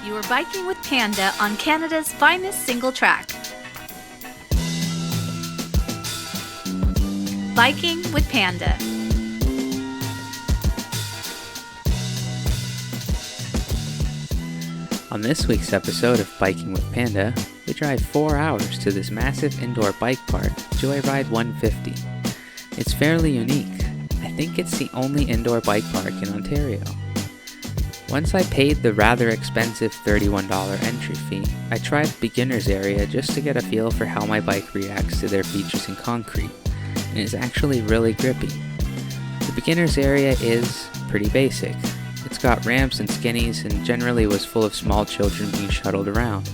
You are biking with Panda on Canada's finest single track. Biking with Panda. On this week's episode of Biking with Panda, we drive 4 hours to this massive indoor bike park, Joyride 150. It's fairly unique. I think it's the only indoor bike park in Ontario. Once I paid the rather expensive $31 entry fee, I tried the beginner's area just to get a feel for how my bike reacts to their features in concrete, and it's actually really grippy. The beginner's area is pretty basic. It's got ramps and skinnies and generally was full of small children being shuttled around.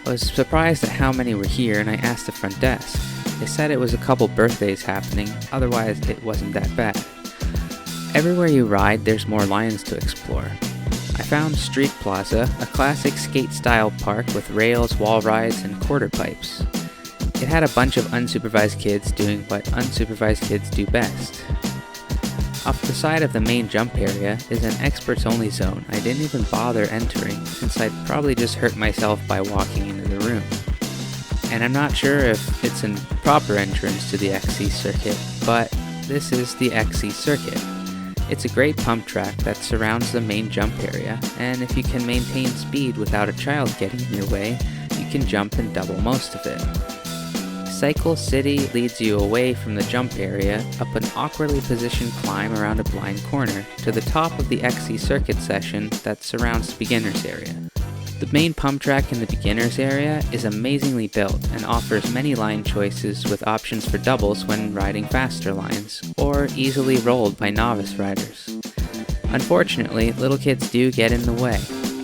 I was surprised at how many were here and I asked the front desk. They said it was a couple birthdays happening, otherwise it wasn't that bad. Everywhere you ride, there's more lines to explore. I found Street Plaza, a classic skate-style park with rails, wall rides, and quarter pipes. It had a bunch of unsupervised kids doing what unsupervised kids do best. Off the side of the main jump area is an experts-only zone I didn't even bother entering since I'd probably just hurt myself by walking into the room. And I'm not sure if it's a proper entrance to the XC circuit, but this is the XC circuit. It's a great pump track that surrounds the main jump area, and if you can maintain speed without a child getting in your way, you can jump and double most of it. Cycle City leads you away from the jump area up an awkwardly positioned climb around a blind corner to the top of the XC circuit section that surrounds the beginner's area. The main pump track in the beginner's area is amazingly built and offers many line choices with options for doubles when riding faster lines, or easily rolled by novice riders. Unfortunately, little kids do get in the way.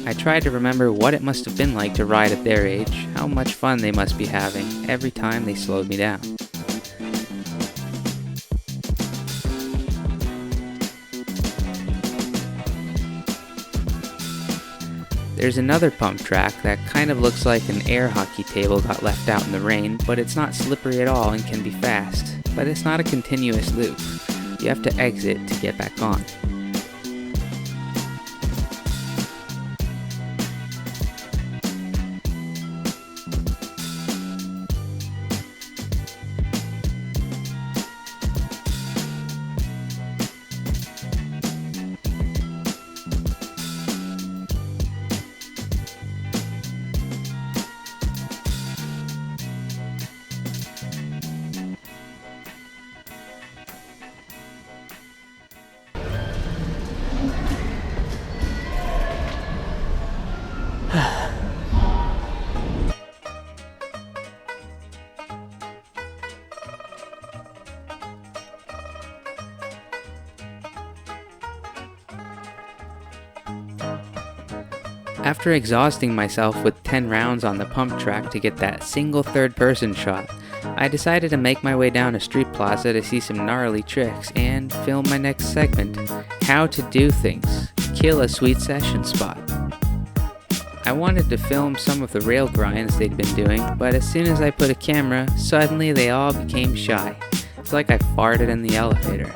I tried to remember what it must have been like to ride at their age, how much fun they must be having every time they slowed me down. There's another pump track that kind of looks like an air hockey table got left out in the rain, but it's not slippery at all and can be fast. But it's not a continuous loop. You have to exit to get back on. After exhausting myself with 10 rounds on the pump track to get that single third-person shot, I decided to make my way down to Street Plaza to see some gnarly tricks and film my next segment, How to Do Things, Kill a Sweet Session Spot. I wanted to film some of the rail grinds they'd been doing, but as soon as I put a camera, suddenly they all became shy. It's like I farted in the elevator.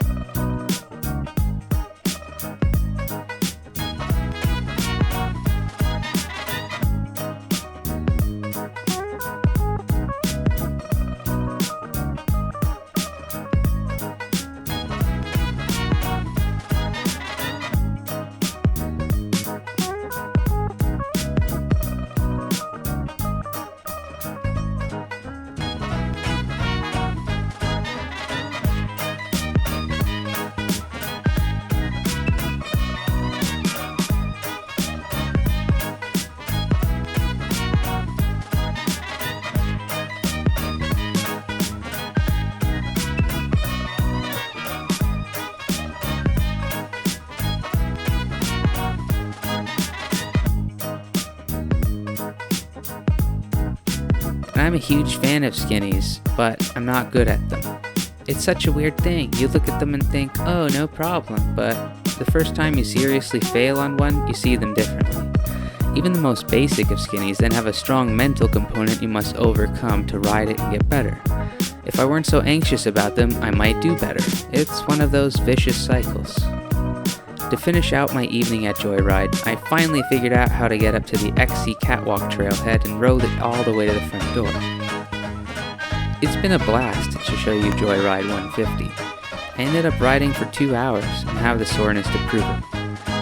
I'm a huge fan of skinnies, but I'm not good at them. It's such a weird thing. You look at them and think, oh, no problem, but the first time you seriously fail on one, you see them differently. Even the most basic of skinnies then have a strong mental component you must overcome to ride it and get better. If I weren't so anxious about them, I might do better. It's one of those vicious cycles. To finish out my evening at Joyride, I finally figured out how to get up to the XC Catwalk trailhead and rode it all the way to the front door. It's been a blast to show you Joyride 150. I ended up riding for 2 hours and have the soreness to prove it.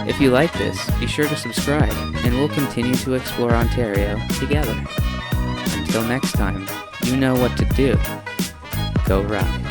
If you like this, be sure to subscribe, and we'll continue to explore Ontario together. Until next time, you know what to do. Go ride.